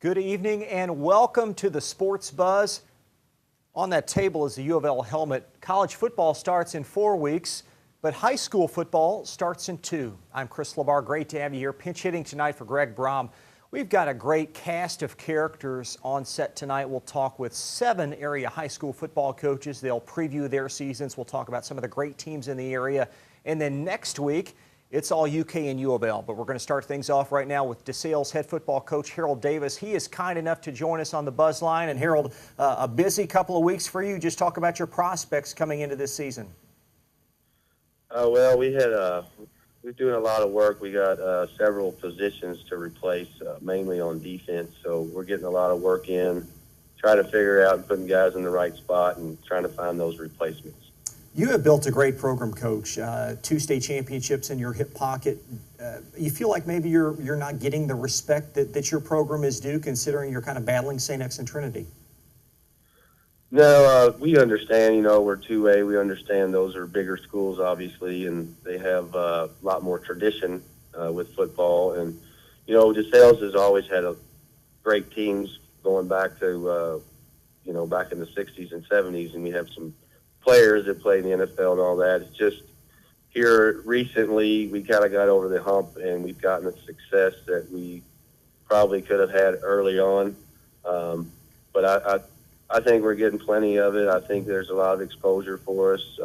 Good evening and welcome to the Sports Buzz. On that table is the U of L helmet. College football starts in 4 weeks, but high school football starts in 2. I'm Chris Labar. Great to have you here. Pinch hitting tonight for Greg Brom. We've got a great cast of characters on set tonight. We'll talk with 7 area high school football coaches. They'll preview their seasons. We'll talk about some of the great teams in the area. And then next week, it's all UK and U of L, but we're going to start things off right now with DeSales head football coach Harold Davis. He is kind enough to join us on the Buzz line. And Harold, a busy couple of weeks for you. Just talk about your prospects coming into this season. Well, we're doing a lot of work. We got several positions to replace, mainly on defense. So we're getting a lot of work in, trying to figure out and putting guys in the right spot and trying to find those replacements. You have built a great program, Coach. 2 state championships in your hip pocket. You feel like maybe you're not getting the respect that your program is due, considering you're kind of battling St. X and Trinity? No, we understand. You know, we're 2A. We understand those are bigger schools, obviously, and they have a lot more tradition with football. And, you know, DeSales has always had great teams going back to, back in the 60s and 70s, and we have some players that play in the NFL and all that. It's just here recently we kind of got over the hump and we've gotten the success that we probably could have had early on. But I think we're getting plenty of it. I think there's a lot of exposure for us.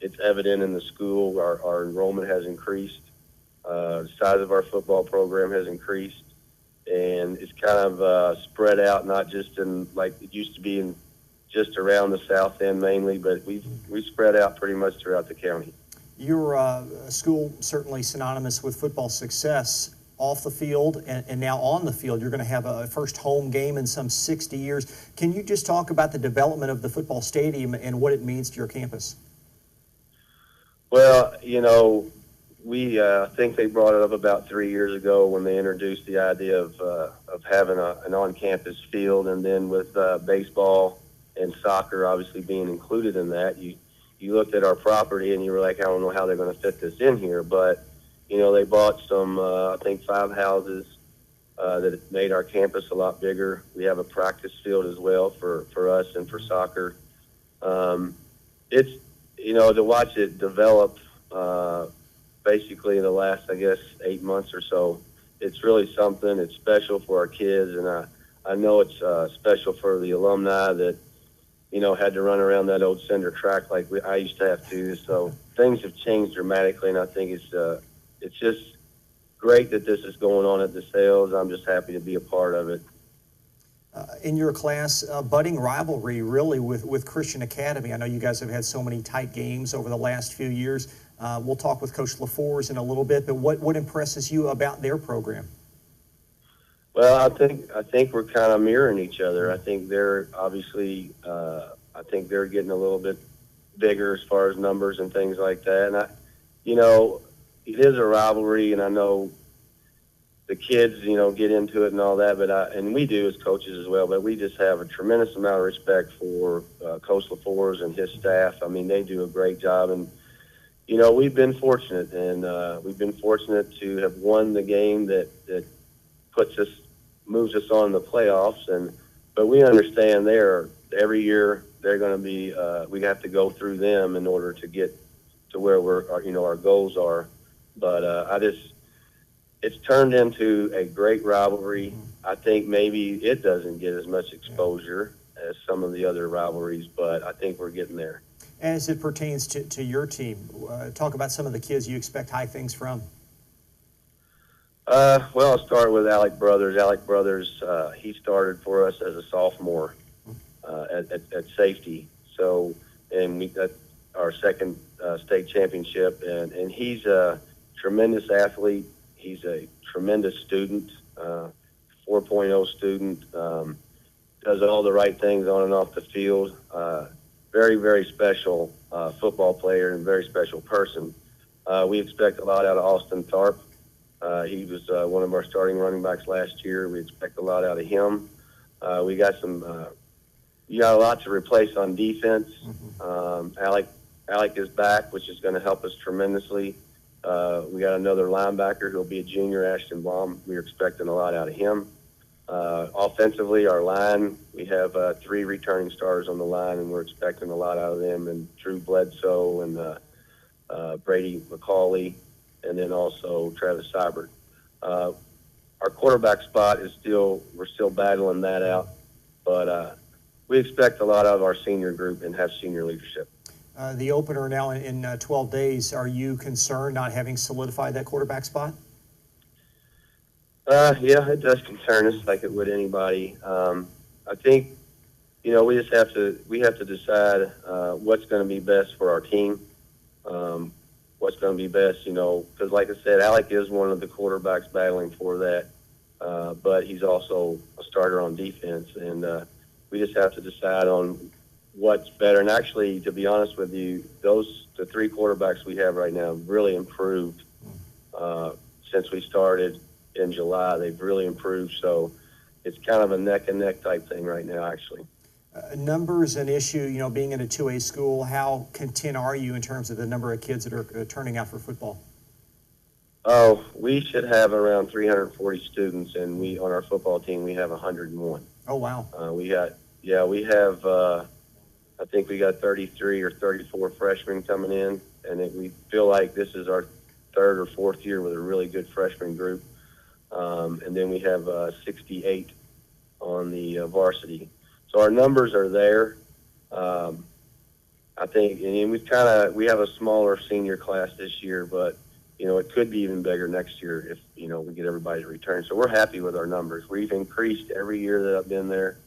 It's evident in the school. Our enrollment has increased. The size of our football program has increased. And it's kind of spread out, not just in like it used to be in just around the south end mainly, but we spread out pretty much throughout the county. Your school certainly synonymous with football success off the field and now on the field. You're going to have a first home game in some 60 years. Can you just talk about the development of the football stadium and what it means to your campus? Well, you know, we think they brought it up about 3 years ago when they introduced the idea of having an on-campus field, and then with baseball and soccer obviously being included in that, you looked at our property and you were like, I don't know how they're going to fit this in here. But, you know, they bought some, I think 5 houses that made our campus a lot bigger. We have a practice field as well for us and for soccer. It's, you know, to watch it develop basically in the last, I guess, 8 months or so, it's really something. It's special for our kids, and I know it's special for the alumni that, you know, had to run around that old cinder track like I used to have to. So things have changed dramatically, and I think it's just great that this is going on at DeSales. I'm just happy to be a part of it. In your class, budding rivalry really with Christian Academy. I know you guys have had so many tight games over the last few years. We'll talk with Coach LaForce in a little bit, but what impresses you about their program? Well, I think we're kind of mirroring each other. I think they're obviously, I think they're getting a little bit bigger as far as numbers and things like that. And you know, it is a rivalry, and I know the kids, you know, get into it and all that, but and we do as coaches as well. But we just have a tremendous amount of respect for Coach LaForce and his staff. I mean, they do a great job, and you know, we've been fortunate, and we've been fortunate to have won the game that moves us on the playoffs. But we understand every year they're going to be, we have to go through them in order to get to where our goals are. But it's turned into a great rivalry. I think maybe it doesn't get as much exposure as some of the other rivalries, but I think we're getting there. As it pertains to your team, talk about some of the kids you expect high things from. Well, I'll start with Alec Brothers. Alec Brothers, he started for us as a sophomore at safety. So, and we got our second state championship, and he's a tremendous athlete. He's a tremendous student, 4.0 student, does all the right things on and off the field. Very, very special football player and very special person. We expect a lot out of Austin Tharp. He was one of our starting running backs last year. We expect a lot out of him. We got you got a lot to replace on defense. Alec is back, which is going to help us tremendously. We got another linebacker who'll be a junior, Ashton Baum. We're expecting a lot out of him. Offensively, our line, we have 3 returning stars on the line, and we're expecting a lot out of them, and Drew Bledsoe and Brady McCauley, and then also Travis Seibert. Our quarterback spot is we're still battling that out, but we expect a lot out of our senior group and have senior leadership. The opener now in 12 days, are you concerned not having solidified that quarterback spot? Yeah, it does concern us like it would anybody. I think, we just have to decide what's going to be best for our team. What's going to be best, because like I said, Alec is one of the quarterbacks battling for that, but he's also a starter on defense, and we just have to decide on what's better. And actually, to be honest with you, the 3 quarterbacks we have right now really improved since we started in July. They've really improved, so it's kind of a neck and neck type thing right now, actually. Numbers an issue, being in a 2A school. How content are you in terms of the number of kids that are turning out for football? Oh, we should have around 340 students, and on our football team we have 101. Oh, wow. We have I think we got 33 or 34 freshmen coming in, and we feel like this is our 3rd or 4th year with a really good freshman group. And then we have 68 on the varsity. So our numbers are there. I think, and we have a smaller senior class this year, but it could be even bigger next year if we get everybody to return. So we're happy with our numbers. We've increased every year that I've been there.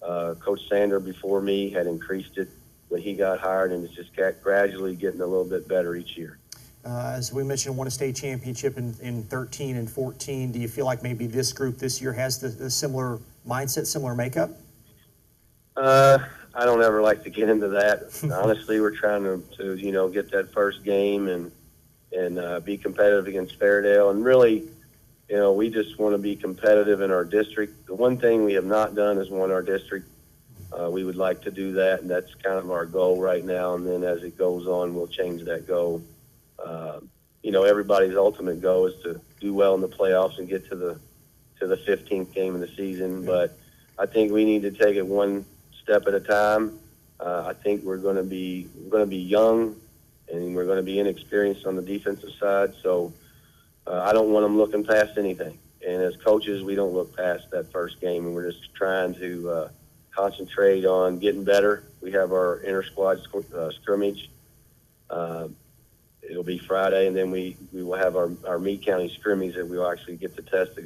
Coach Sander before me had increased it when he got hired, and it's just gradually getting a little bit better each year. As we mentioned, won a state championship in 13 and 14. Do you feel like maybe this group this year has the similar mindset, similar makeup? I don't ever like to get into that. Honestly, we're trying to get that first game and be competitive against Fairdale. And really, we just want to be competitive in our district. The one thing we have not done is won our district. We would like to do that, and that's kind of our goal right now. And then as it goes on, we'll change that goal. Everybody's ultimate goal is to do well in the playoffs and get to the 15th game of the season. But I think we need to take it one step at a time. I think we're going to be young, and we're going to be inexperienced on the defensive side. So I don't want them looking past anything. And as coaches, we don't look past that first game, and we're just trying to concentrate on getting better. We have our inter-squad scrimmage. It'll be Friday, and then we will have our Meade County scrimmage that we'll actually get to test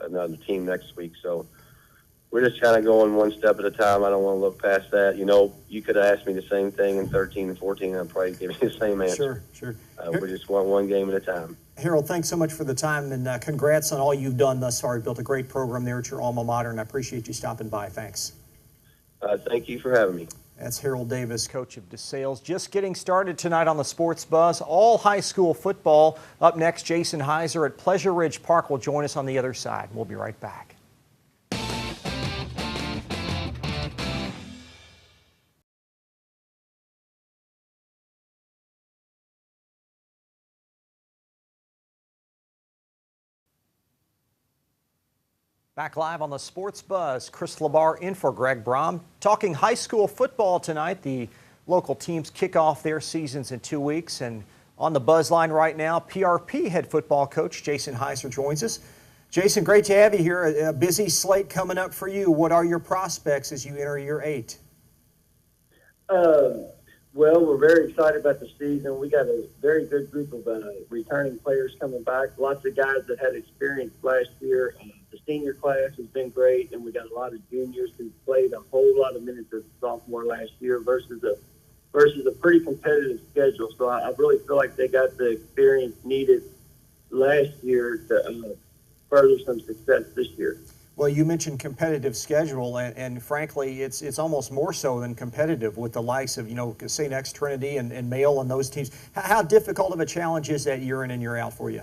another team next week. So we're just kind of going one step at a time. I don't want to look past that. You could have asked me the same thing in 13 and 14, and I'd probably give you the same answer. Sure. We just want one game at a time. Harold, thanks so much for the time, and congrats on all you've done thus far. You built a great program there at your alma mater, and I appreciate you stopping by. Thanks. Thank you for having me. That's Harold Davis, coach of DeSales. Just getting started tonight on the Sports Buzz. All high school football. Up next, Jason Heiser at Pleasure Ridge Park will join us on the other side. We'll be right back. Back live on the Sports Buzz, Chris Labar in for Greg Brom. Talking high school football tonight. The local teams kick off their seasons in 2 weeks. And on the Buzz line right now, PRP head football coach Jason Heiser joins us. Jason, great to have you here. A busy slate coming up for you. What are your prospects as you enter year 8? Well, we're very excited about the season. We got a very good group of returning players coming back. Lots of guys that had experience last year. The senior class has been great, and we got a lot of juniors who played a whole lot of minutes as sophomore last year versus a pretty competitive schedule. So I really feel like they got the experience needed last year to further some success this year. Well, you mentioned competitive schedule, and frankly, it's almost more so than competitive with the likes of, St. X Trinity and Mail and those teams. How difficult of a challenge is that year in and year out for you?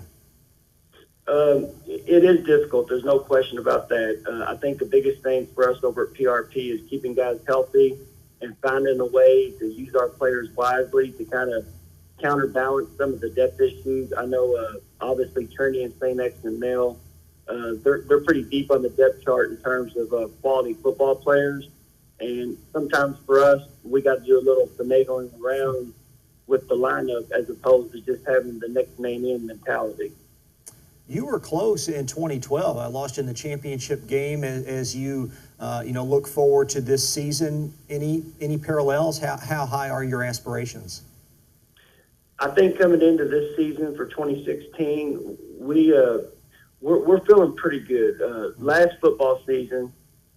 It is difficult. There's no question about that. I think the biggest thing for us over at PRP is keeping guys healthy and finding a way to use our players wisely to kind of counterbalance some of the depth issues. I know, obviously, Trinity and St. X and Mail they're pretty deep on the depth chart in terms of quality football players. And sometimes for us, we got to do a little finagling around with the lineup as opposed to just having the next man in mentality. You were close in 2012. I lost in the championship game. As you look forward to this season, any parallels? How high are your aspirations? I think coming into this season for 2016, we're feeling pretty good. Last football season,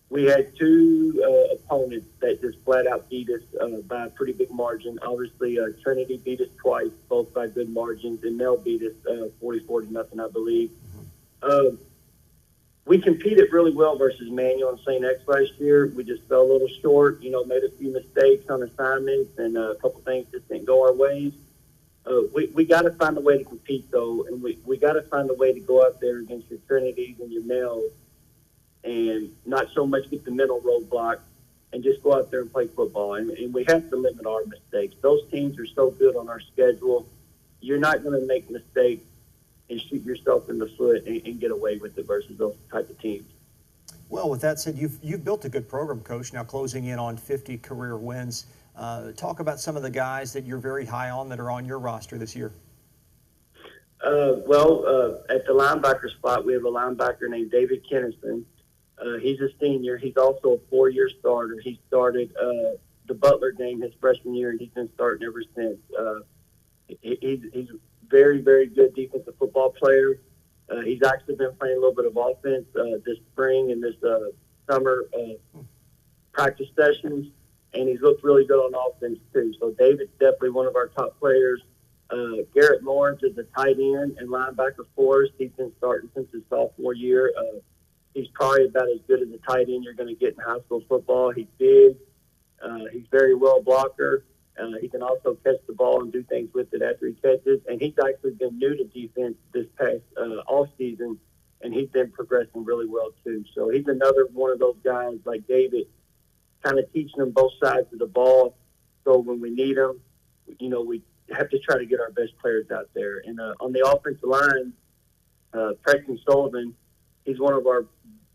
we had two opponents that just flat out beat us by a pretty big margin. Obviously, Trinity beat us twice, both by good margins, and Mel beat us 40-0, I believe. We competed really well versus Manual and St. X last year. We just fell a little short, made a few mistakes on assignments, and a couple things just didn't go our ways. We got to find a way to compete, though, and we got to find a way to go out there against your Trinities and your Mels and not so much get the mental roadblock and just go out there and play football. And we have to limit our mistakes. Those teams are so good on our schedule. You're not going to make mistakes and shoot yourself in the foot and get away with it versus those type of teams. Well, with that said, you've built a good program, Coach, now closing in on 50 career wins. Talk about some of the guys that you're very high on that are on your roster this year. At the linebacker spot, we have a linebacker named David Kennison. He's a senior. He's also a 4-year starter. He started the Butler game his freshman year, and he's been starting ever since. He's a very, very good defensive football player. He's actually been playing a little bit of offense this spring and this summer practice sessions, and he's looked really good on offense too. So David's definitely one of our top players. Garrett Lawrence is a tight end and linebacker for us. He's been starting since his sophomore year. He's probably about as good as a tight end you're going to get in high school football. He's big. He's very well blocker. He can also catch the ball and do things with it after he catches. And he's actually been new to defense this past off season, and he's been progressing really well too. So he's another one of those guys like David, kind of teaching them both sides of the ball. So when we need them, we have to try to get our best players out there. And on the offensive line, Preston Sullivan, he's one of our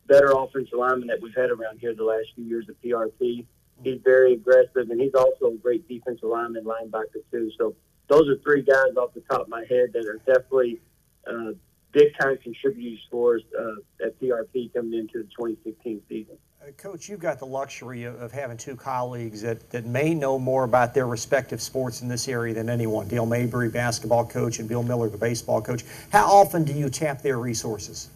better offensive linemen that we've had around here the last few years at PRP. He's very aggressive, and he's also a great defensive lineman, linebacker too. So those are three guys off the top of my head that are definitely big-time contributors for us at PRP coming into the 2016 season. Coach, you've got the luxury of having two colleagues that may know more about their respective sports in this area than anyone. Dale Mabry, basketball coach, and Bill Miller, the baseball coach. How often do you tap their resources?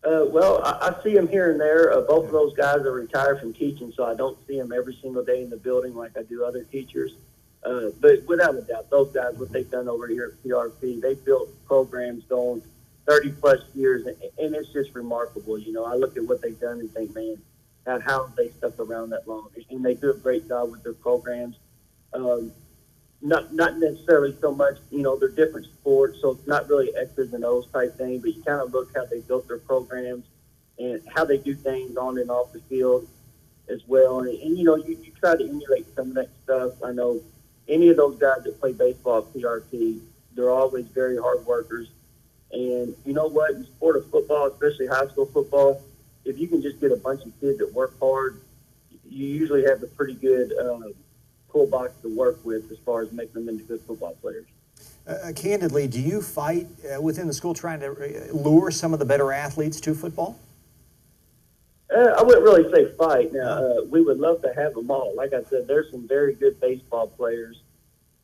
I see them here and there. Both of those guys are retired from teaching, so I don't see them every single day in the building like I do other teachers. But without a doubt, those guys, what they've done over here at PRP, they've built programs going 30-plus years, and it's just remarkable. I look at what they've done and think, man, how have they stuck around that long? And they do a great job with their programs. Not necessarily so much, they're different sports, so it's not really X's and O's type thing, but you kind of look how they built their programs and how they do things on and off the field as well. And you try to emulate some of that stuff. I know any of those guys that play baseball at PRP, they're always very hard workers. And you know what? In sport of football, especially high school football, if you can just get a bunch of kids that work hard, you usually have a pretty good toolbox to work with as far as making them into good football players. Candidly, do you fight within the school trying to lure some of the better athletes to football? I wouldn't really say fight. Now, we would love to have them all. Like I said, there's some very good baseball players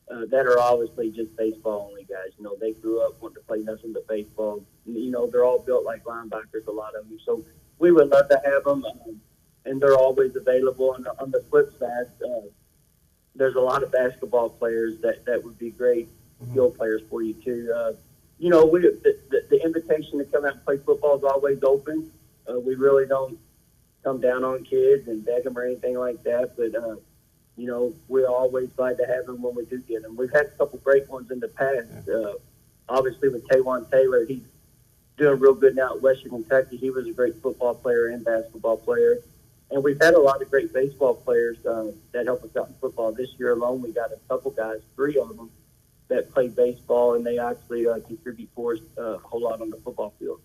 that are obviously just baseball-only guys. They grew up wanting to play nothing but baseball. They're all built like linebackers, a lot of them. So we would love to have them, and they're always available. And on the flip side, there's a lot of basketball players that would be great skill players for you, too. The invitation to come out and play football is always open. We really don't come down on kids and beg them or anything like that, but we're always glad to have them when we do get them. We've had a couple great ones in the past. Obviously, with Taywan Taylor, he's doing real good now at Western Kentucky. He was a great football player and basketball player. And we've had a lot of great baseball players that help us out in football. This year alone, we got a couple guys, 3 of them, that play baseball, and they actually contribute for us a whole lot on the football field.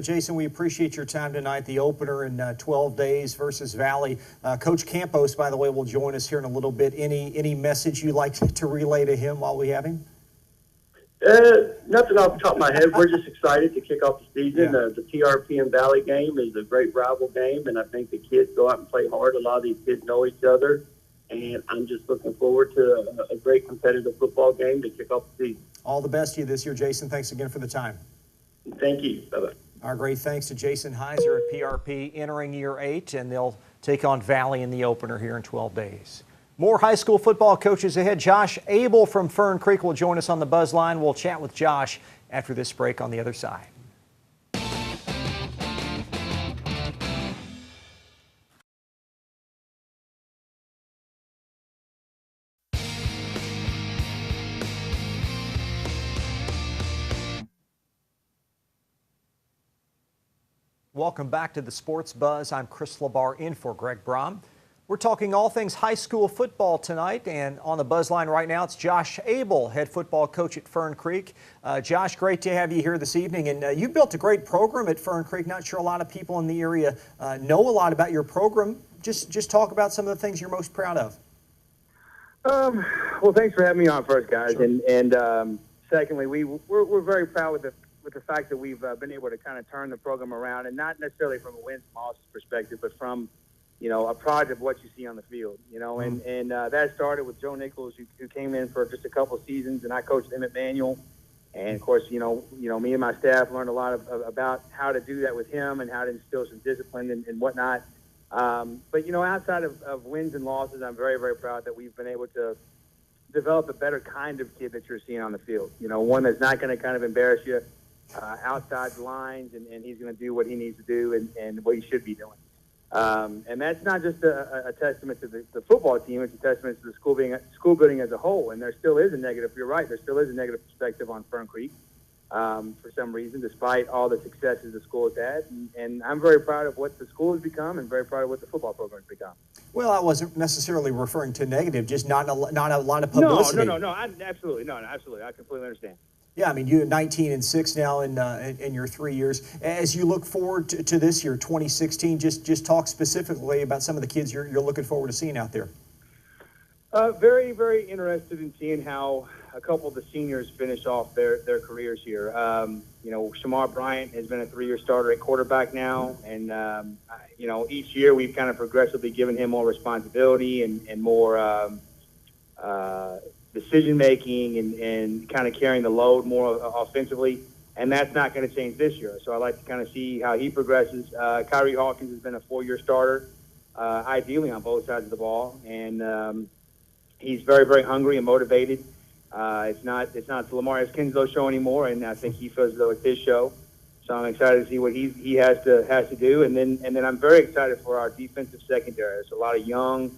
Jason, we appreciate your time tonight. The opener in 12 days versus Valley. Coach Campos, by the way, will join us here in a little bit. Any message you'd like to relay to him while we have him? Nothing off the top of my head. We're just excited to kick off the season. Yeah. The TRP and Valley game is a great rival game, and I think the kids go out and play hard. A lot of these kids know each other, and I'm just looking forward to a great competitive football game to kick off the season. All the best to you this year, Jason. Thanks again for the time. Thank you. Bye-bye. Our great thanks to Jason Heiser at PRP entering year 8, and they'll take on Valley in the opener here in 12 days. More high school football coaches ahead. Josh Abel from Fern Creek will join us on the Buzz line. We'll chat with Josh after this break on the other side. Welcome back to the Sports Buzz. I'm Chris Labar in for Greg Brom. We're talking all things high school football tonight, and on the Buzz line right now, it's Josh Abel, head football coach at Fern Creek. Josh, great to have you here this evening, and you built a great program at Fern Creek. Not sure a lot of people in the area know a lot about your program. Just talk about some of the things you're most proud of. Well, thanks for having me on first, guys. Sure. And secondly, we're very proud with the fact that we've been able to kind of turn the program around, and not necessarily from a wins and losses perspective, but from, you know, a product of what you see on the field, you know. And that started with Joe Nichols, who came in for just a couple of seasons, and I coached him at Manual. And of course, you know, me and my staff learned a lot about how to do that with him and how to instill some discipline and whatnot. But, you know, outside of wins and losses, I'm very, very proud that we've been able to develop a better kind of kid that you're seeing on the field. You know, one that's not going to kind of embarrass you outside the lines, and he's going to do what he needs to do and what he should be doing. And that's not just a testament to the football team. It's a testament to the school building as a whole. And there still is a negative. You're right. There still is a negative perspective on Fern Creek for some reason, despite all the successes the school has had. And I'm very proud of what the school has become, and very proud of what the football program has become. Well, I wasn't necessarily referring to negative, just not a lot of publicity. No. Absolutely. Absolutely. I completely understand. Yeah, I mean, you're 19-6 now in your 3 years. As you look forward to this year, 2016, just talk specifically about some of the kids you're looking forward to seeing out there. Very, very interested in seeing how a couple of the seniors finish off their careers here. You know, Shamar Bryant has been a 3-year starter at quarterback now, and you know, each year we've kind of progressively given him more responsibility and more decision-making and kind of carrying the load more offensively, and that's not going to change this year. So I like to kind of see how he progresses. Kyrie Hawkins has been a 4-year starter, ideally on both sides of the ball, and he's very, very hungry and motivated. It's not the Lamarius Kinslow show anymore, and I think he feels as though it's his show. So I'm excited to see what he has to do, and then I'm very excited for our defensive secondary. There's a lot of young,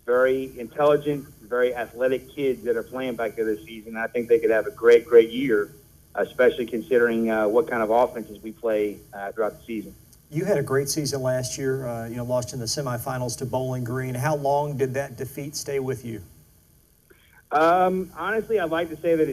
very intelligent, very athletic kids that are playing back there this season. I think they could have a great, great year, especially considering what kind of offenses we play throughout the season. You had a great season last year. You know, lost in the semifinals to Bowling Green. How long did that defeat stay with you? Honestly, I'd like to say that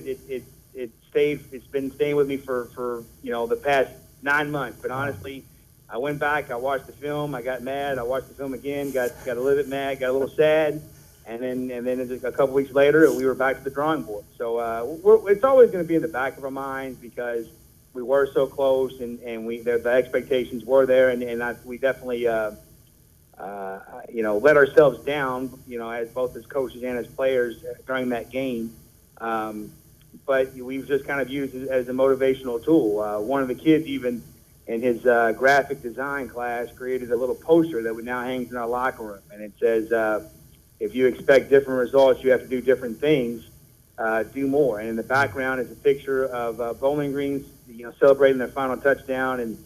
it's been staying with me for you know, the past 9 months. But honestly, I went back, I watched the film, I got mad, I watched the film again, got a little bit mad, got a little sad, and then just a couple weeks later, we were back to the drawing board. So it's always going to be in the back of our minds because we were so close, and the expectations were there, and we definitely you know, let ourselves down, you know, as both as coaches and as players during that game. But we've just kind of used it as a motivational tool. One of the kids even in his graphic design class created a little poster that now hangs in our locker room, and it says, if you expect different results, you have to do different things. Do more. And in the background is a picture of Bowling Green's, you know, celebrating their final touchdown, and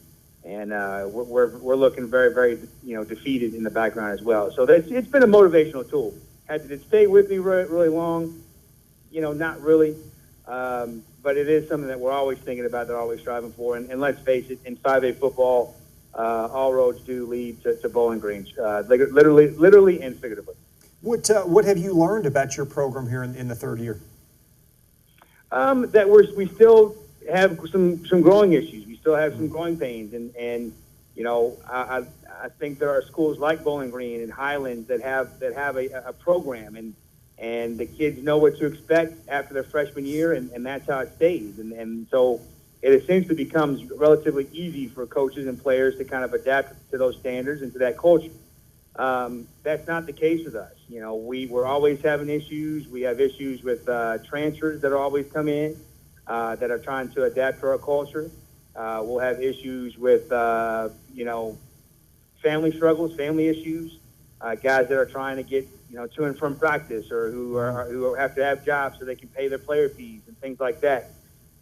we're looking very, very, you know, defeated in the background as well. So it's been a motivational tool. Did it stay with me really long? You know, not really. But it is something that we're always thinking about, that we're always striving for. And let's face it, in 5A football, all roads do lead to Bowling Green, literally and figuratively. What have you learned about your program here in the third year? That we still have some growing issues. We still have some growing pains, and you know, I think there are schools like Bowling Green and Highlands that have a program, and the kids know what to expect after their freshman year, and that's how it stays. And so it essentially becomes relatively easy for coaches and players to kind of adapt to those standards and to that culture. That's not the case with us. You know, we're always having issues. We have issues with transfers that always come in that are trying to adapt to our culture. We'll have issues with, you know, family struggles, family issues, guys that are trying to get, you know, to and from practice, or who have to have jobs so they can pay their player fees and things like that.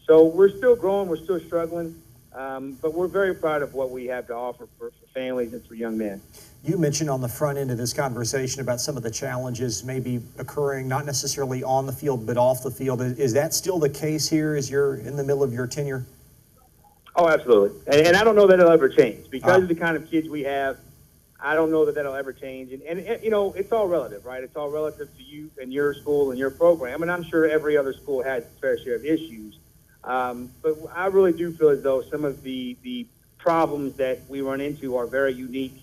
So we're still growing, we're still struggling, but we're very proud of what we have to offer for families and for young men. You mentioned on the front end of this conversation about some of the challenges maybe occurring, not necessarily on the field, but off the field. Is that still the case here as you're in the middle of your tenure? Oh, absolutely. And I don't know that it'll ever change. Because of the kind of kids we have, I don't know that that'll ever change. And, you know, it's all relative, right? It's all relative to you and your school and your program. And I'm sure every other school has its fair share of issues. But I really do feel as though some of the problems that we run into are very unique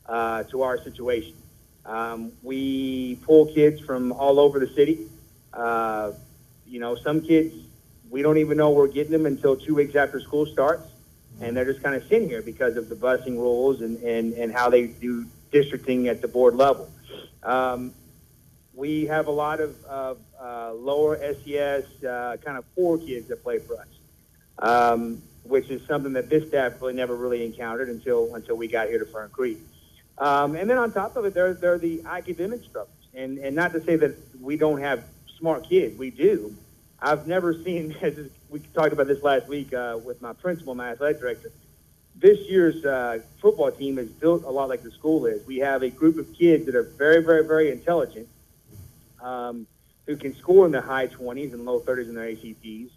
to our situation. We pull kids from all over the city. You know, some kids, we don't even know we're getting them until 2 weeks after school starts, and they're just kind of sitting here because of the busing rules and how they do districting at the board level. We have a lot of lower SES kind of poor kids that play for us, which is something that this staff really never really encountered until we got here to Fern Creek. And then on top of it, there are the academic struggles. And not to say that we don't have smart kids. We do. I've never seen, as we talked about this last week with my principal, my athletic director, this year's football team is built a lot like the school is. We have a group of kids that are very, very, very intelligent, who can score in the high 20s and low 30s in their ACTs.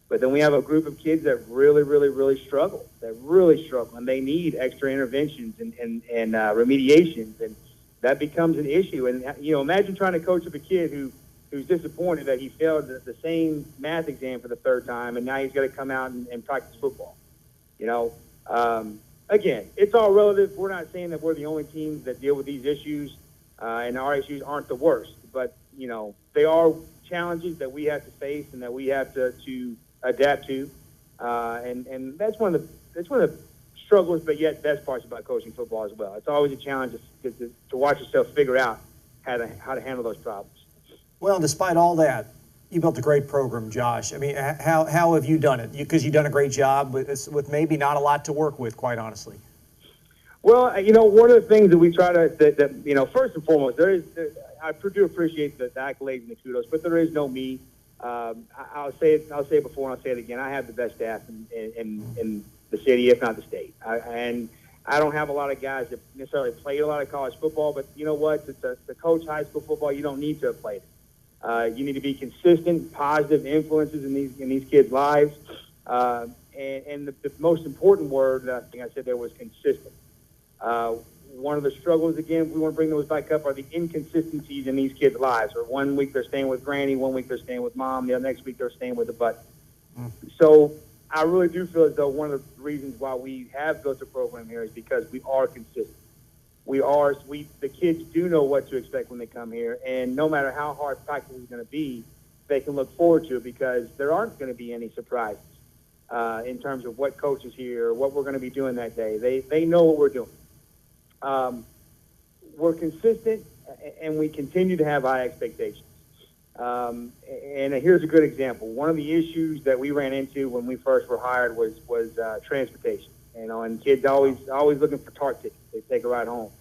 But then we have a group of kids that really, really, really struggle, and they need extra interventions and remediations, and that becomes an issue. And, you know, imagine trying to coach up a kid who's disappointed that he failed the same math exam for the 3rd time, and now he's got to come out and practice football. You know, again, it's all relative. We're not saying that we're the only teams that deal with these issues, and our issues aren't the worst. But, you know, they are challenges that we have to face and that we have to adapt to, and that's one of the struggles, but yet best parts about coaching football as well. It's always a challenge to watch yourself figure out how to handle those problems. Well, despite all that, you built a great program, Josh. I mean, how have you done it? Because you've done a great job with maybe not a lot to work with, quite honestly. Well, you know, one of the things that we try to, you know, first and foremost, I do appreciate the accolades and the kudos, but there is no me. I'll say it before and I'll say it again. I have the best staff in the city, if not the state. And I don't have a lot of guys that necessarily played a lot of college football, but you know what? To coach high school football, you don't need to have played it. You need to be consistent, positive influences in these kids' lives. And the most important word, I think I said there, was consistent. One of the struggles, again, we want to bring those back up, are the inconsistencies in these kids' lives. Or 1 week they're staying with granny, 1 week they're staying with mom, the next week they're staying with the butt. So I really do feel as though one of the reasons why we have built a program here is because we are consistent. The kids do know what to expect when they come here, and no matter how hard practice is going to be, they can look forward to it because there aren't going to be any surprises in terms of what coach is here or what we're going to be doing that day. They know what we're doing. We're consistent, and we continue to have high expectations. And here's a good example. One of the issues that we ran into when we first were hired was transportation. You know, and kids always looking for TART tickets. They take a ride home.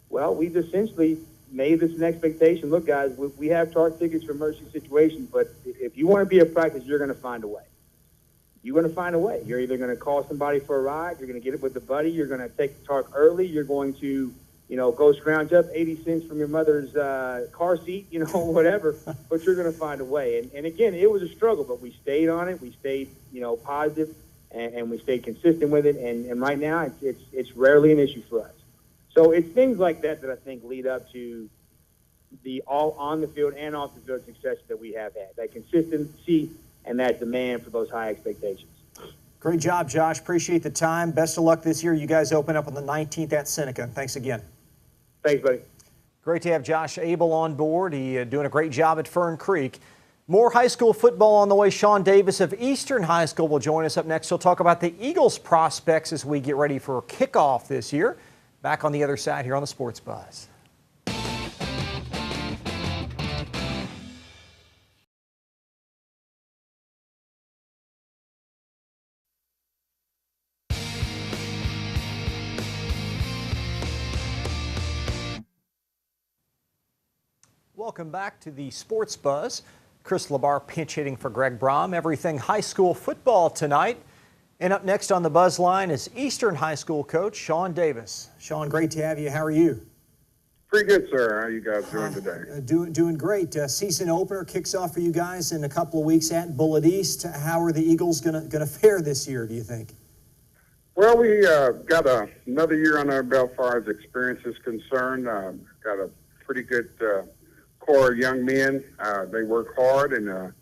Well, we've essentially made this an expectation. Look, guys, we have TART tickets for emergency situations, but if you want to be at practice, you're going to find a way. You're going to find a way. You're either going to call somebody for a ride, you're going to get it with a buddy, you're going to take the TART early, you're going to, you know, go scrounge up 80 cents from your mother's car seat, you know, whatever, but you're going to find a way. And again, it was a struggle, but we stayed on it. We stayed, you know, positive, and we stayed consistent with it. And right now, it's rarely an issue for us. So it's things like that I think lead up to the all on the field and off the field success that we have had, that consistency and that demand for those high expectations. Great job, Josh. Appreciate the time. Best of luck this year. You guys open up on the 19th at Seneca. Thanks again. Thanks, buddy. Great to have Josh Abel on board. He doing a great job at Fern Creek. More high school football on the way. Sean Davis of Eastern High School will join us up next. He'll talk about the Eagles prospects as we get ready for kickoff this year. Back on the other side here on the Sports Buzz. Welcome back to the Sports Buzz. Chris Labar pinch hitting for Greg Brom. Everything high school football tonight. And up next on the Buzz line is Eastern High School coach Sean Davis. Sean, great to have you. How are you? Pretty good, sir. How are you guys doing today? Doing great. Season opener kicks off for you guys in a couple of weeks at Bullitt East. How are the Eagles gonna fare this year, do you think? Well, we got another year on our belt as far as experience is concerned. Got a pretty good core of young men. They work hard, and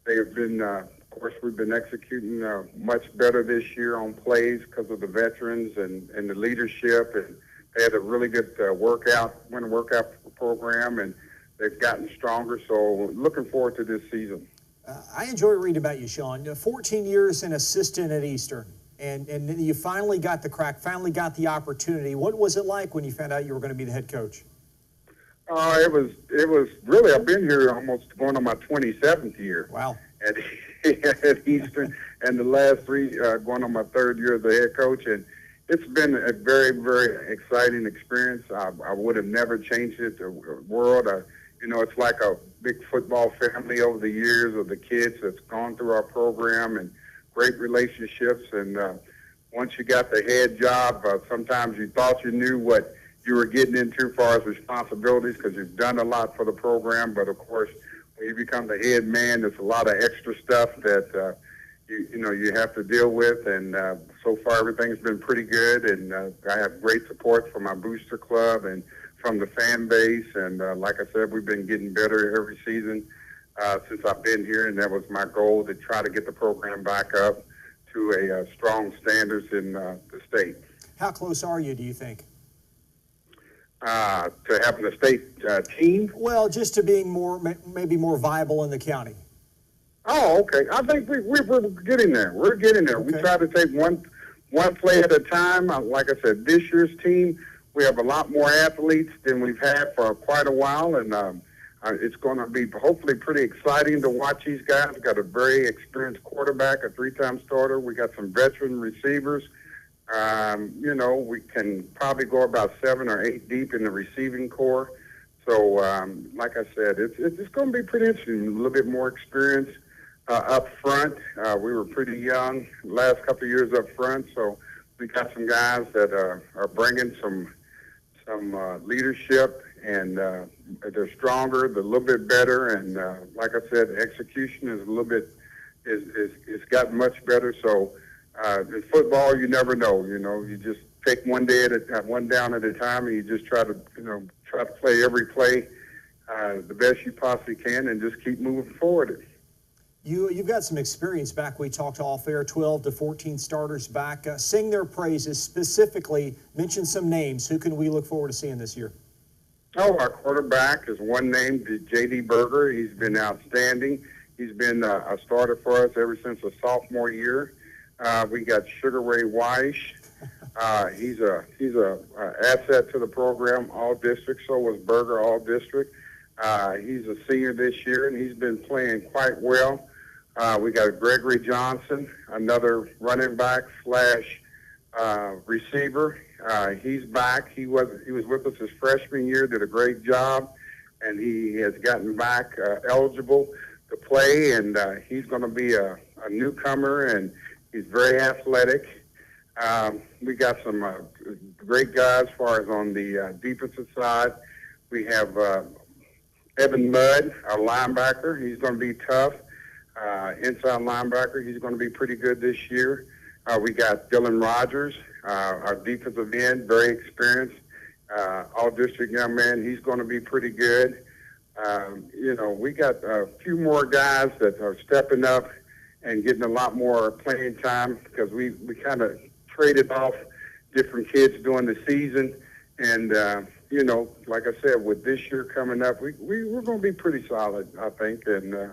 they have been, of course, we've been executing much better this year on plays because of the veterans and the leadership. And they had a really good winter workout program, and they've gotten stronger. So looking forward to this season. I enjoy reading about you, Sean. 14 years an assistant at Eastern, and you finally got the crack, finally got the opportunity. What was it like when you found out you were going to be the head coach? It was really, I've been here almost going on my 27th year. Wow. At Eastern, and the last 3 going on my 3rd year as the head coach, and it's been a very, very exciting experience. I would have never changed it. The world, it's like a big football family over the years of the kids that's gone through our program, and great relationships. And once you got the head job, sometimes you thought you knew what you were getting into as far as responsibilities because you've done a lot for the program. But of course, when you become the head man, there's a lot of extra stuff that you have to deal with. And so far, everything's been pretty good. And I have great support from my booster club and from the fan base. And like I said, we've been getting better every season since I've been here. And that was my goal, to try to get the program back up to a strong standards in the state. How close are you, do you think? To having a state team? Well, just to being maybe more viable in the county. Oh, okay. I think we're getting there. We're getting there. Okay. We try to take one play at a time. Like I said, this year's team, we have a lot more athletes than we've had for quite a while, and it's going to be hopefully pretty exciting to watch these guys. We've got a very experienced quarterback, a 3-time starter. We got some veteran receivers. We can probably go about 7 or 8 deep in the receiving core. So, like I said, it's going to be pretty interesting. A little bit more experience up front. We were pretty young the last couple of years up front, so we got some guys that are bringing some leadership, and they're stronger, they're a little bit better, and like I said, execution is a little bit is gotten much better. So. In football, you never know. You just take one down at a time, and you just try to play every play the best you possibly can, and just keep moving forward. You've got some experience back. We talked off air, 12 to 14 starters back. Sing their praises, specifically mention some names. Who can we look forward to seeing this year? Oh, our quarterback is one named J.D. Berger. He's been outstanding. He's been a starter for us ever since a sophomore year. We got Sugar Ray Weish. He's a asset to the program, all district. So was Berger, all district. He's a senior this year, and he's been playing quite well. We got Gregory Johnson, another running back / receiver. He's back. He was with us his freshman year, did a great job, and he has gotten back eligible to play. And he's going to be a newcomer, and he's very athletic. We got some great guys as far as on the defensive side. We have Evan Mudd, our linebacker. He's going to be tough. Inside linebacker, he's going to be pretty good this year. We got Dylan Rogers, our defensive end, very experienced, all-district young man. He's going to be pretty good. We got a few more guys that are stepping up and getting a lot more playing time because we kind of traded off different kids during the season. And, you know, like I said, with this year coming up, we're going to be pretty solid, I think. And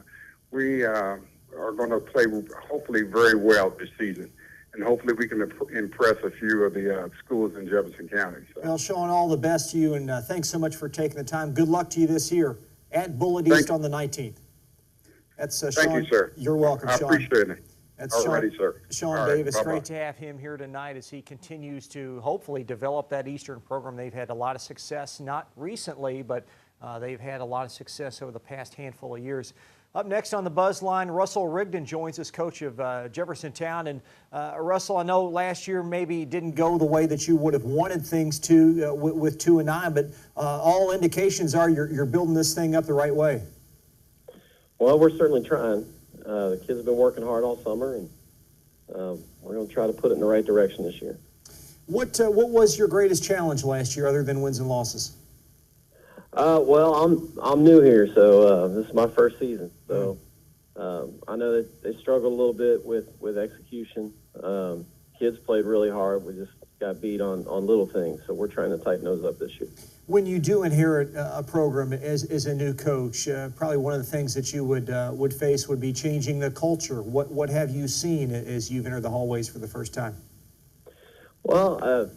we are going to play, hopefully, very well this season. And hopefully we can impress a few of the schools in Jefferson County. So. Well, Sean, all the best to you, and thanks so much for taking the time. Good luck to you this year at Bullitt East on the 19th. That's Sean. Thank you, sir. You're welcome, I Sean. appreciate it. That's Alrighty, sir. Sean All right, Davis. bye-bye. Great to have him here tonight as he continues to hopefully develop that Eastern program. They've had a lot of success, not recently, but they've had a lot of success over the past handful of years. Up next on the Buzz line, Russell Rigdon joins us, coach of Jeffersontown. And Russell, I know last year maybe didn't go the way that you would have wanted things to with 2-9, but all indications are you're building this thing up the right way. Well, we're certainly trying. The kids have been working hard all summer, and we're going to try to put it in the right direction this year. What was your greatest challenge last year, other than wins and losses? Well, I'm new here, so this is my first season. So I know that they struggled a little bit with execution. Kids played really hard. We just got beat on little things, so we're trying to tighten those up this year. When you do inherit a program as a new coach, probably one of the things that you would face would be changing the culture. What have you seen as you've entered the hallways for the first time? Well,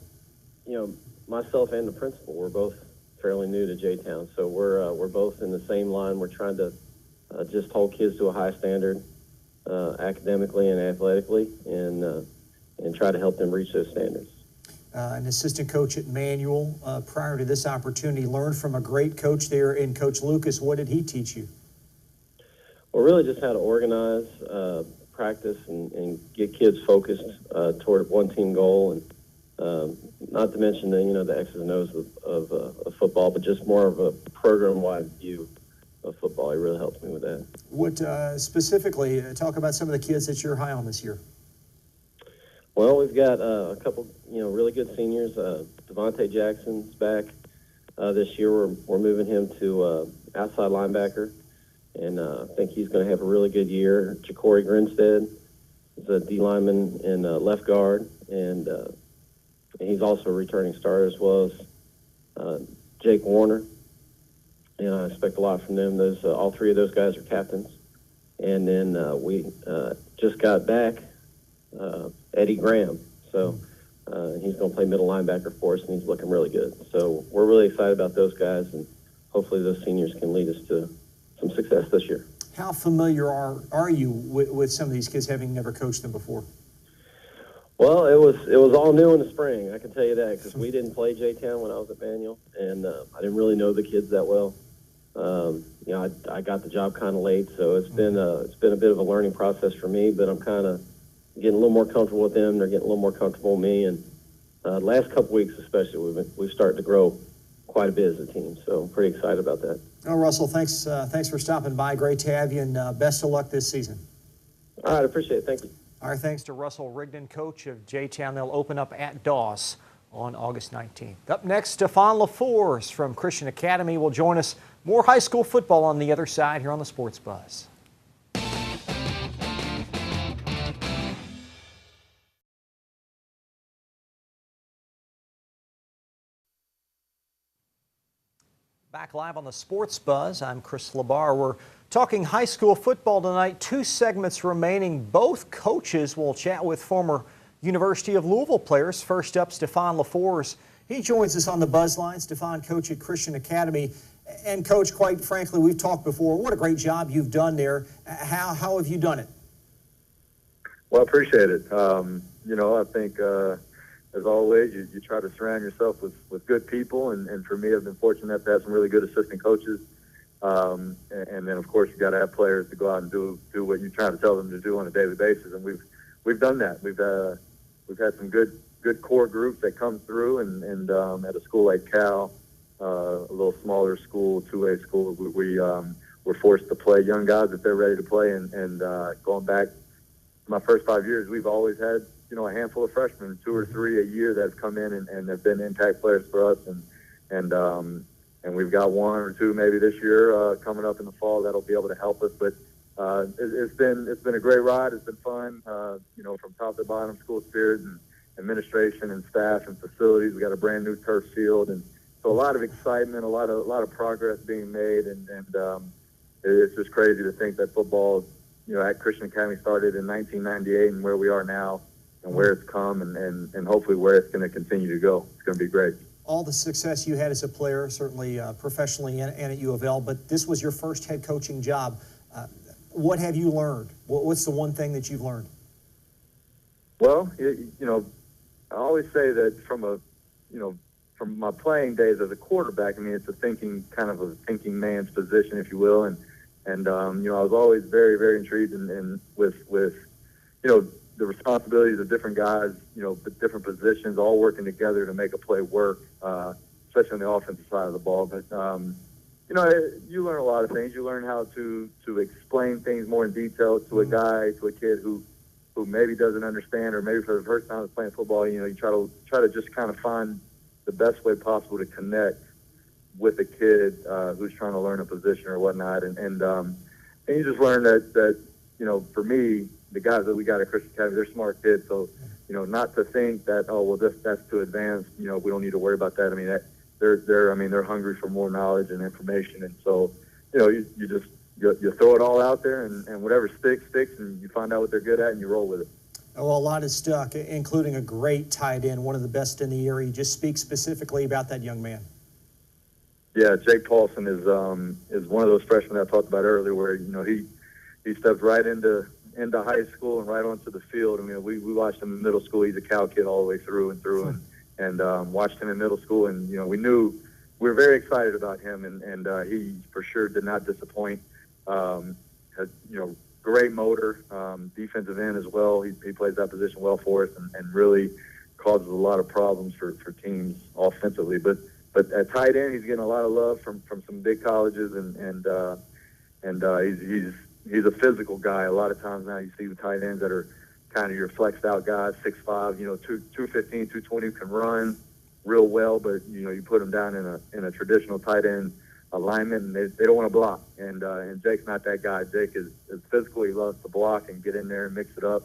you know, myself and the principal, we're both fairly new to J-Town, so we're both in the same line. We're trying to just hold kids to a high standard academically and athletically, and try to help them reach those standards. An assistant coach at Manual prior to this opportunity, learned from a great coach there in Coach Lucas. What did he teach you? Well, really just how to organize, practice, and get kids focused toward one team goal, and not to mention the X's and O's of football, but just more of a program-wide view of football. It really helps me with that. What specifically, talk about some of the kids that you're high on this year. Well, we've got a couple, really good seniors. Devontae Jackson's back this year. We're moving him to outside linebacker, and I think he's going to have a really good year. Ja'Cory Grinstead is a D lineman and left guard, and he's also a returning starter, as well as Jake Warner. And I expect a lot from them. All three of those guys are captains. And then we just got back Eddie Graham. So he's going to play middle linebacker for us, and he's looking really good. So we're really excited about those guys, and hopefully those seniors can lead us to some success this year. How familiar are you with some of these kids, having never coached them before? Well, it was all new in the spring, I can tell you that, because we didn't play J-Town when I was at Manual, and I didn't really know the kids that well. I got the job kind of late, so it's been a bit of a learning process for me, but I'm kind of getting a little more comfortable with them. They're getting a little more comfortable with me, and the last couple weeks especially, we've started to grow quite a bit as a team, so I'm pretty excited about that. Oh, Russell, thanks for stopping by. Great to have you, and best of luck this season. All right, I appreciate it. Thank you. Our thanks to Russell Rigdon, coach of J-Town. They'll open up at Doss on August 19th. Up next, Stefan LaForce from Christian Academy will join us. More high school football on the other side here on the Sports Buzz. Back live on the Sports Buzz, I'm Chris Labar. We're talking high school football tonight. 2 segments remaining. Both coaches will chat with former University of Louisville players. First up, Stefan LaForce. He joins us on the Buzz line. Stefan, coach at Christian Academy. And Coach, quite frankly, we've talked before. What a great job you've done there. How have you done it? Well, I appreciate it. I think as always, you try to surround yourself with good people, and for me, I've been fortunate to have some really good assistant coaches. And then, of course, you got to have players to go out and do what you're trying to tell them to do on a daily basis, and we've done that. We've had some good core groups that come through, and at a school like Cal, a little smaller school, 2A school, we're forced to play young guys if they're ready to play, and going back my first 5 years, we've always had a handful of freshmen, 2 or 3 a year that have come in and have been impact players for us, and we've got 1 or 2 maybe this year coming up in the fall that'll be able to help us. But it's been a great ride. It's been fun. From top to bottom, school spirit and administration and staff and facilities. We got a brand new turf field, and so a lot of excitement, a lot of progress being made, and it's just crazy to think that football, at Christian Academy started in 1998, and where we are now, and where it's come, and hopefully where it's going to continue to go. It's going to be great. All the success you had as a player, certainly professionally and at U of L, but this was your first head coaching job. What have you learned? What's the one thing that you've learned? Well, I always say that from my playing days as a quarterback, I mean, it's a thinking man's position, if you will, and I was always very, very intrigued with the responsibilities of different guys, different positions, all working together to make a play work, especially on the offensive side of the ball. But you learn a lot of things. You learn how to explain things more in detail to a kid who maybe doesn't understand, or maybe for the first time is playing football. You try to just kind of find the best way possible to connect with a kid who's trying to learn a position or whatnot, and you just learn that for me, the guys that we got at Christian Academy, they're smart kids, so not to think that that's too advanced. We don't need to worry about that. I mean, they're hungry for more knowledge and information, and so you throw it all out there, and whatever sticks, and you find out what they're good at, and you roll with it. Well, a lot is stuck, including a great tight end, one of the best in the area. Just speak specifically about that young man. Yeah, Jake Paulson is one of those freshmen that I talked about earlier, where he steps right into high school and right onto the field. I mean, we watched him in middle school. He's a Cal kid all the way through and through, and watched him in middle school, and we were very excited about him, and he for sure did not disappoint. Has great motor, defensive end as well. He plays that position well for us, and really causes a lot of problems for teams offensively. But at tight end, he's getting a lot of love from some big colleges, and he's a physical guy. A lot of times now you see the tight ends that are kind of your flexed out guys, 6'5", 215, 220, can run real well, but you put them down in a traditional tight end alignment, and they don't want to block. And Jake's not that guy. Jake is physical. He loves to block and get in there and mix it up,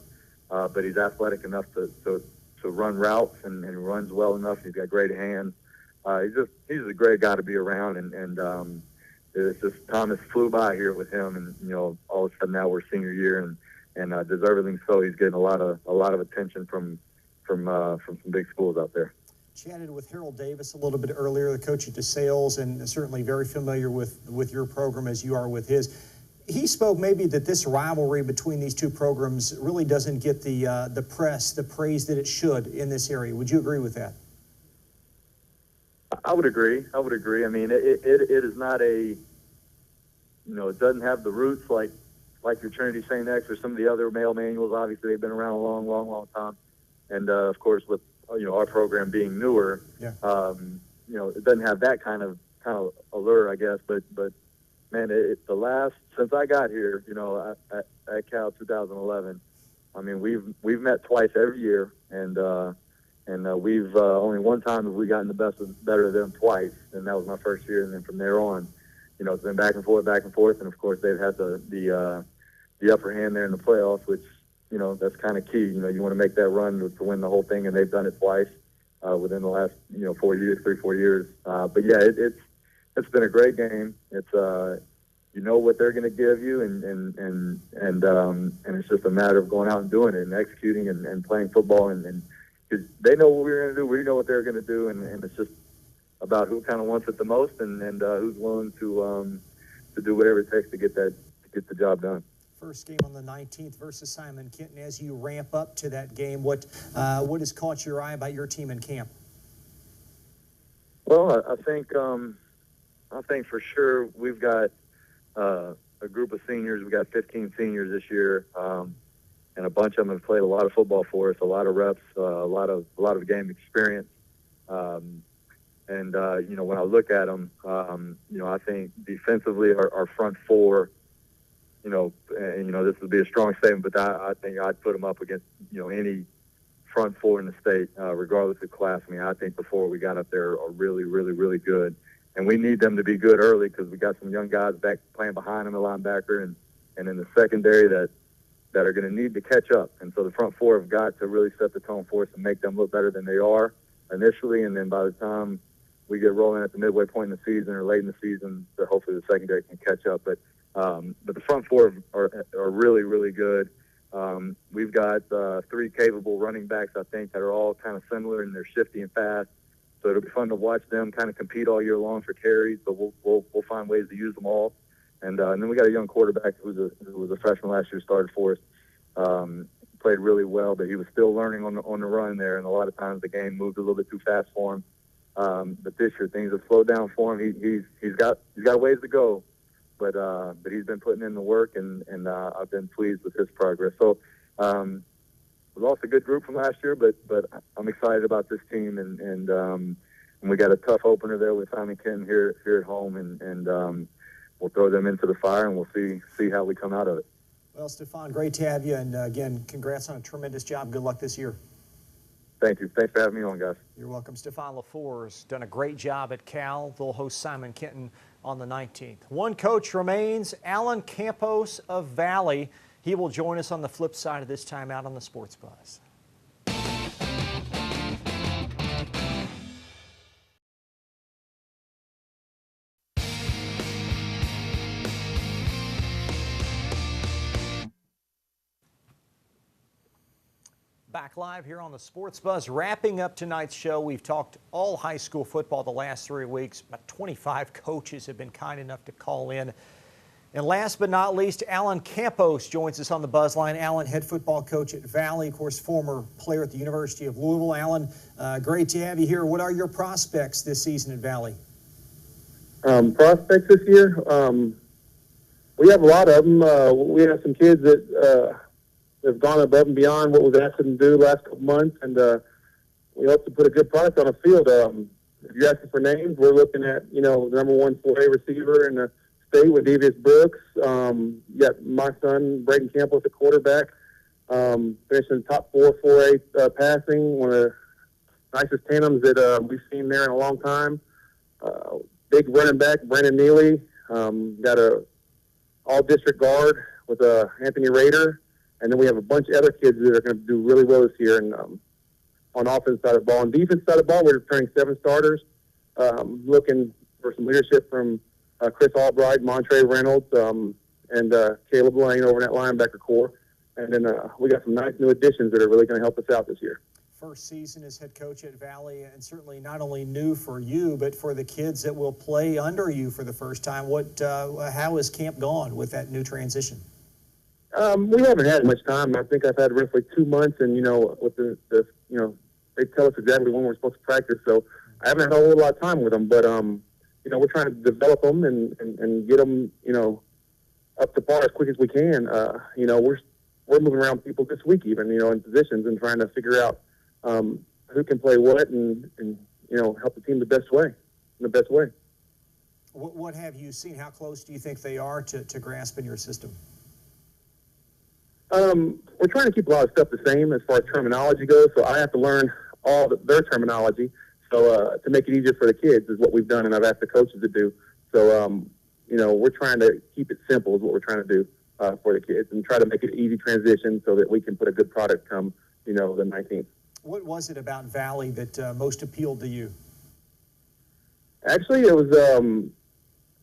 but he's athletic enough to run routes, and runs well enough. He's got great hands. He's a great guy to be around, and it's just Thomas flew by here with him, and all of a sudden now we're senior year, and deservedly so. He's getting a lot of attention from some big schools out there. Chatted with Harold Davis a little bit earlier, the coach at DeSales, and certainly very familiar with your program as you are with his. He spoke maybe that this rivalry between these two programs really doesn't get the press, the praise that it should in this area. Would you agree with that? I would agree. I mean, it is not it doesn't have the roots like your Trinity St. X or some of the other male manuals. Obviously, they've been around a long time. And, of course, with, our program being newer, yeah. It doesn't have that kind of allure, I guess. But man, since I got here, at Cal 2011, I mean, we've met twice every year, and we've only one time have we gotten better of them twice, and that was my first year. And then from there on, it's been back and forth, and of course they've had the upper hand there in the playoffs, which that's kind of key. You want to make that run to win the whole thing, and they've done it twice within the last 4 years. But yeah, it's been a great game. It's what they're going to give you, and it's just a matter of going out and doing it and executing and playing football, and because they know what we're going to do, we know what they're going to do, and it's just about who kind of wants it the most, and who's willing to do whatever it takes to get the job done. First game on the 19th versus Simon Kenton. As you ramp up to that game, what has caught your eye about your team in camp? Well, I think for sure we've got a group of seniors. We got 15 seniors this year, and a bunch of them have played a lot of football for us, a lot of reps, a lot of game experience. And when I look at them, I think defensively our front four. This would be a strong statement, but I think I'd put them up against, any front four in the state, regardless of class. I mean, I think the four we got up there are really, really, really good. And we need them to be good early because we got some young guys back playing behind them, a linebacker, and in the secondary that are going to need to catch up. And so the front four have got to really set the tone for us and make them look better than they are initially, and then by the time we get rolling at the midway point in the season or late in the season, that hopefully the secondary can catch up. But the front four are really, really good. We've got 3 capable running backs, I think, that are all kind of similar, and they're shifty and fast. So it'll be fun to watch them kind of compete all year long for carries, but we'll find ways to use them all. And then we got a young quarterback who was a freshman last year, started for us. Played really well, but he was still learning on the run there, and a lot of times the game moved a little bit too fast for him. But this year things have slowed down for him. He's got a ways to go, but he's been putting in the work, and I've been pleased with his progress. So we lost a good group from last year, but I'm excited about this team, and we got a tough opener there with Simon Kenton here at home, and we'll throw them into the fire, and we'll see how we come out of it. Well, Stephon, great to have you, and again, congrats on a tremendous job. Good luck this year. Thank you. Thanks for having me on, guys. You're welcome. Stephon LaFour's done a great job at Cal. They'll host Simon Kenton on the 19th. One coach remains, Alan Campos of Valley. He will join us on the flip side of this time out on the Sports Buzz. Back live here on the Sports Buzz. Wrapping up tonight's show, we've talked all high school football the last 3 weeks. About 25 coaches have been kind enough to call in. And last but not least, Alan Campos joins us on the Buzz line. Alan, head football coach at Valley, of course, former player at the University of Louisville. Alan, great to have you here. What are your prospects this season at Valley? Prospects this year? We have a lot of them. We have some kids that have gone above and beyond what was asked them to do the last couple months, and we hope to put a good product on the field. If you're asking for names, we're looking at, the number 1 4A receiver in the state with Devious Brooks. You got my son, Braden Campbell, the quarterback, finishing top 4 4A passing, one of the nicest tandems that we've seen there in a long time. Big running back, Brandon Neely, got a all-district guard with Anthony Rader. And then we have a bunch of other kids that are going to do really well this year. And on offense side of the ball and defense side of the ball, we're returning 7 starters. Looking for some leadership from Chris Albright, Montre Reynolds, and Caleb Lane over in that linebacker core. And then we got some nice new additions that are really going to help us out this year. First season as head coach at Valley, and certainly not only new for you, but for the kids that will play under you for the first time. How has camp gone with that new transition? We haven't had much time. I think I've had roughly 2 months, and with the they tell us exactly when we're supposed to practice, so I haven't had a whole lot of time with them. But we're trying to develop them and get them up to par as quick as we can. We're moving around people this week, even in positions, and trying to figure out who can play what and help the team the best way. What have you seen? How close do you think they are to grasping your system? We're trying to keep a lot of stuff the same as far as terminology goes, so I have to learn all their terminology. So to make it easier for the kids is what we've done, and I've asked the coaches to do. So, we're trying to keep it simple is what we're trying to do for the kids, and try to make it an easy transition so that we can put a good product come, the 19th. What was it about Valley that most appealed to you? Actually, it was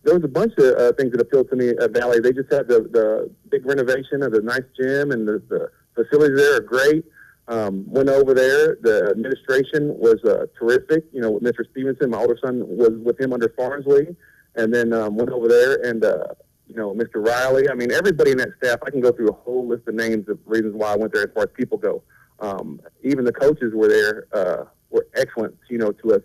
there was a bunch of things that appealed to me at Valley. They just had the big renovation of the nice gym, and the facilities there are great. Went over there. The administration was terrific. With Mr. Stevenson, my older son was with him under Farnsley, and then went over there and Mr. Riley. I mean, everybody in that staff. I can go through a whole list of names of reasons why I went there as far as people go. Even the coaches were there. Were excellent. To us.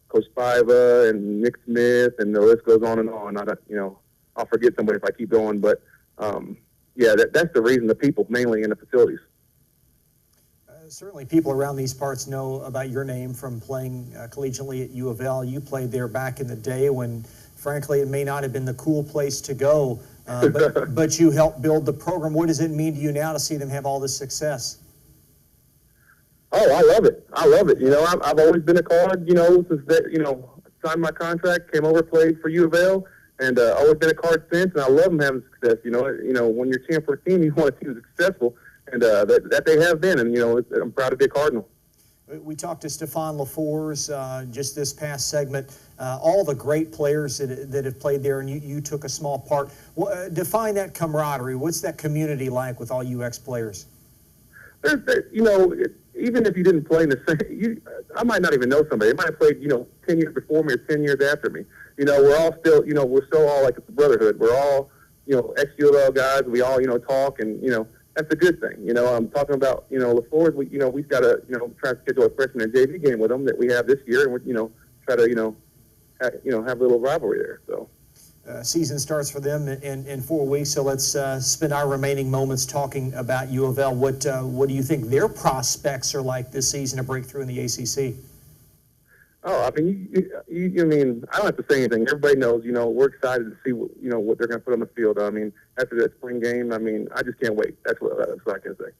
Coach Spiva and Nick Smith, and the list goes on and on. I'll forget somebody if I keep going, but that's the reason. The people, mainly in the facilities. Certainly, people around these parts know about your name from playing collegiately at U of L. You played there back in the day when, frankly, it may not have been the cool place to go, but you helped build the program. What does it mean to you now to see them have all this success? Oh, I love it. I've always been a Card, since that, signed my contract, came over, played for U of L, and always been a Card since, and I love them having success. You know, when you're cheering for a team, you want a team that's successful, and that they have been. And I'm proud to be a Cardinal. We talked to Stephon LaFours just this past segment. All the great players that have played there, and you took a small part. Define that camaraderie. What's that community like with all you ex-players? Even if you didn't play in the same, I might not even know somebody. They might have played, 10 years before me or 10 years after me. We're all still, we're still all like a brotherhood. We're all, ex-ULL guys. We all, talk, and, that's a good thing. I'm talking about, LaFours. We've got to, try to schedule a freshman and JV game with them that we have this year, and we, try to, have a little rivalry there. So. Season starts for them in 4 weeks, so let's spend our remaining moments talking about U of L. What do you think their prospects are like this season to break through in the ACC? Oh, I mean, I don't have to say anything. Everybody knows, we're excited to see what they're going to put on the field. I mean, after that spring game, I just can't wait. That's what I can say.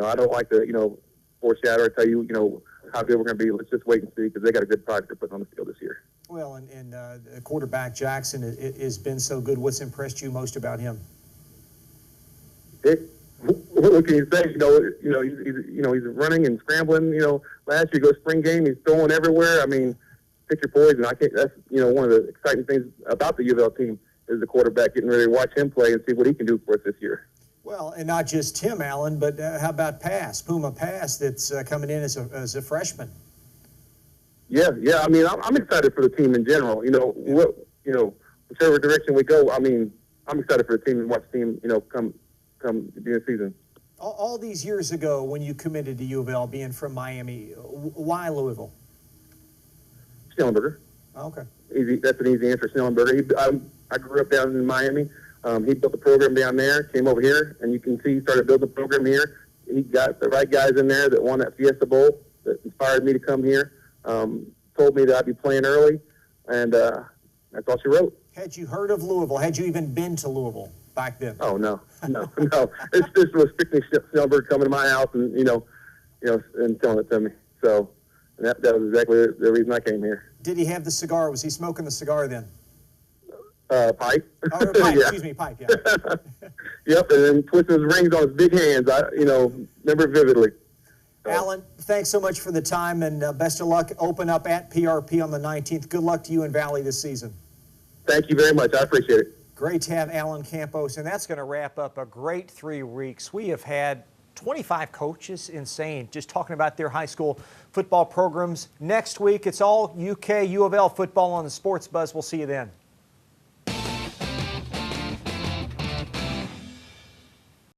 I don't like to, foreshadow or tell you, how good we're going to be. Let's just wait and see, because they got a good product to put on the field this year. Well, and quarterback Jackson has been so good. What's impressed you most about him? What can you say? He's running and scrambling. Last year, spring game, he's throwing everywhere. I mean, pick your poison. That's one of the exciting things about the U of L team is the quarterback, getting ready to watch him play and see what he can do for us this year. Well, and not just him, Allen, but how about Puma Pass, that's coming in as a freshman? Yeah. I mean, I'm excited for the team in general. Whichever direction we go, I mean, I'm excited for the team and watch the team, come the season. All these years ago, when you committed to U of L, being from Miami, why Louisville? Schnellenberger. Okay. Easy. That's an easy answer. Schnellenberger. I grew up down in Miami. He built the program down there, came over here, and you can see he started building the program here. He got the right guys in there that won that Fiesta Bowl that inspired me to come here. Told me that I'd be playing early, and that's all she wrote. Had you heard of Louisville? Had you even been to Louisville back then? Oh, no. This was strictly Schnellenberger coming to my house and, and telling it to me. So that was exactly the reason I came here. Did he have the cigar? Was he smoking the cigar then? Pipe. Oh, pipe, yeah. Excuse me, pipe, yeah. Yep, and then twisting his rings on his big hands. I, remember vividly. So. Allen, thanks so much for the time, and best of luck. Open up at PRP on the 19th. Good luck to you in Valley this season. Thank you very much. I appreciate it. Great to have Allen Campos, and that's going to wrap up a great 3 weeks. We have had 25 coaches, insane, just talking about their high school football programs. Next week, it's all UK U of L football on the Sports Buzz. We'll see you then.